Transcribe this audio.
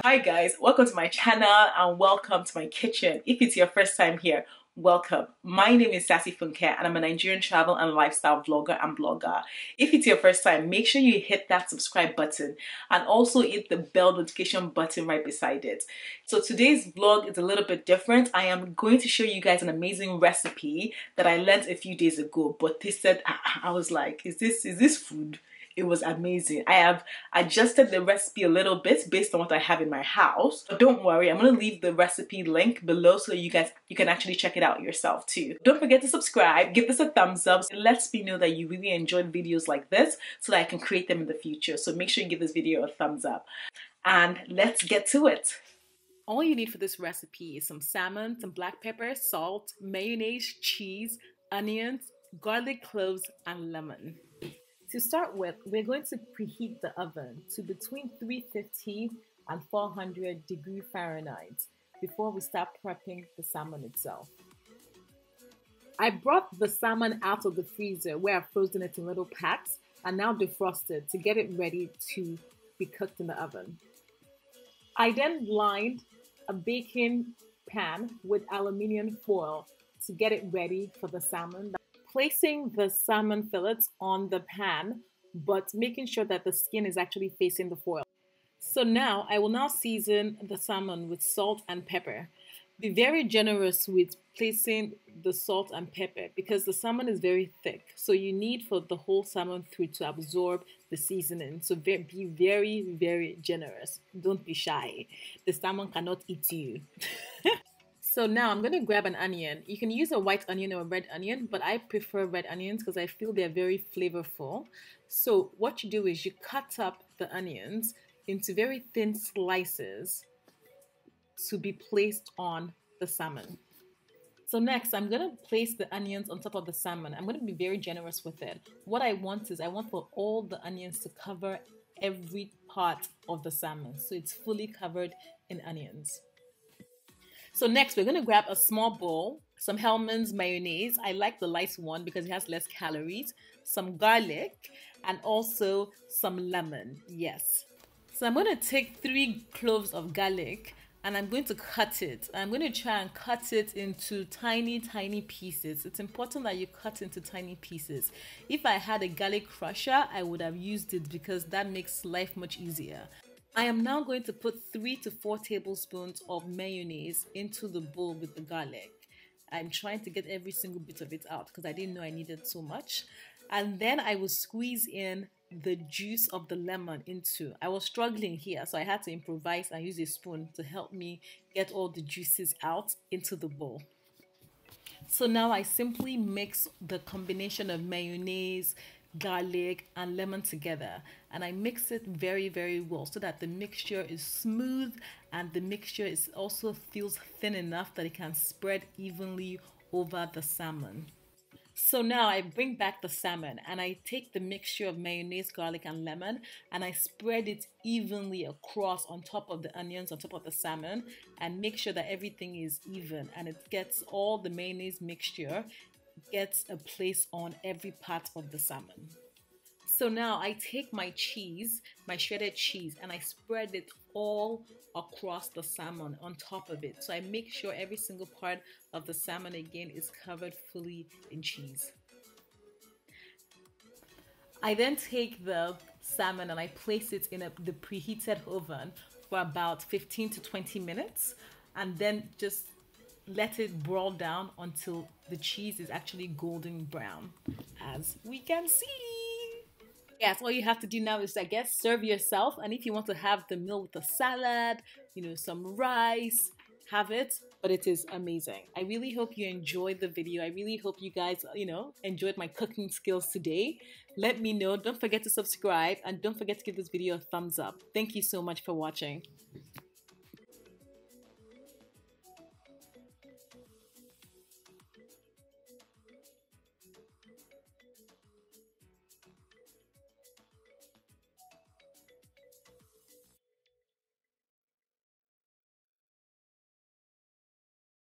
Hi guys, welcome to my channel and welcome to my kitchen. If it's your first time here, welcome. My name is Sassy Funke and I'm a Nigerian travel and lifestyle vlogger and blogger. If it's your first time, make sure you hit that subscribe button and also hit the bell notification button right beside it. So today's vlog is a little bit different. I am going to show you guys an amazing recipe that I learned a few days ago, but I was like, is this food? It was amazing. I have adjusted the recipe a little bit based on what I have in my house. But don't worry, I'm going to leave the recipe link below so you can actually check it out yourself too. Don't forget to subscribe, give this a thumbs up. It lets me know that you really enjoyed videos like this so that I can create them in the future. So make sure you give this video a thumbs up. And let's get to it. All you need for this recipe is some salmon, some black pepper, salt, mayonnaise, cheese, onions, garlic cloves, and lemon. To start with, we're going to preheat the oven to between 350 and 400 degree Fahrenheit before we start prepping the salmon itself. I brought the salmon out of the freezer where I've frozen it in little packs and now defrosted to get it ready to be cooked in the oven. I then lined a baking pan with aluminium foil to get it ready for the salmon. Placing the salmon fillets on the pan, but making sure that the skin is actually facing the foil. So now I will now season the salmon with salt and pepper. Be very generous with placing the salt and pepper because the salmon is very thick. So you need for the whole salmon to absorb the seasoning. So be very, very generous. Don't be shy. The salmon cannot eat you. So now I'm going to grab an onion. You can use a white onion or a red onion, but I prefer red onions because I feel they're very flavorful. So what you do is you cut up the onions into very thin slices to be placed on the salmon. So next, I'm going to place the onions on top of the salmon. I'm going to be very generous with it. What I want for all the onions to cover every part of the salmon. So it's fully covered in onions. So next, we're going to grab a small bowl, some Hellmann's mayonnaise. I like the light one because it has less calories, some garlic, and also some lemon. Yes. So I'm going to take 3 cloves of garlic and I'm going to cut it. I'm going to try and cut it into tiny, tiny pieces. It's important that you cut into tiny pieces. If I had a garlic crusher, I would have used it because that makes life much easier. I am now going to put 3 to 4 tablespoons of mayonnaise into the bowl with the garlic. I'm trying to get every single bit of it out because I didn't know I needed so much. And then I will squeeze in the juice of the lemon into. I was struggling here, so I had to improvise and use a spoon to help me get all the juices out into the bowl. So now I simply mix the combination of mayonnaise, garlic and lemon together, and I mix it very, very well so that the mixture is smooth and the mixture also feels thin enough that it can spread evenly over the salmon. So now I bring back the salmon and I take the mixture of mayonnaise, garlic and lemon and I spread it evenly across on top of the onions, on top of the salmon, and make sure that everything is even and it gets all the mayonnaise mixture gets a place on every part of the salmon. So now I take my cheese, my shredded cheese, and I spread it all across the salmon on top of it. So I make sure every single part of the salmon again is covered fully in cheese. I then take the salmon and I place it in the preheated oven for about 15 to 20 minutes and then just let it broil down until the cheese is actually golden brown, as we can see. Yes, all you have to do now is, I guess, serve yourself. And if you want to have the meal with a salad, some rice, have it. But it is amazing. I really hope you enjoyed the video. I really hope you guys, enjoyed my cooking skills today. Let me know. Don't forget to subscribe and don't forget to give this video a thumbs up. Thank you so much for watching.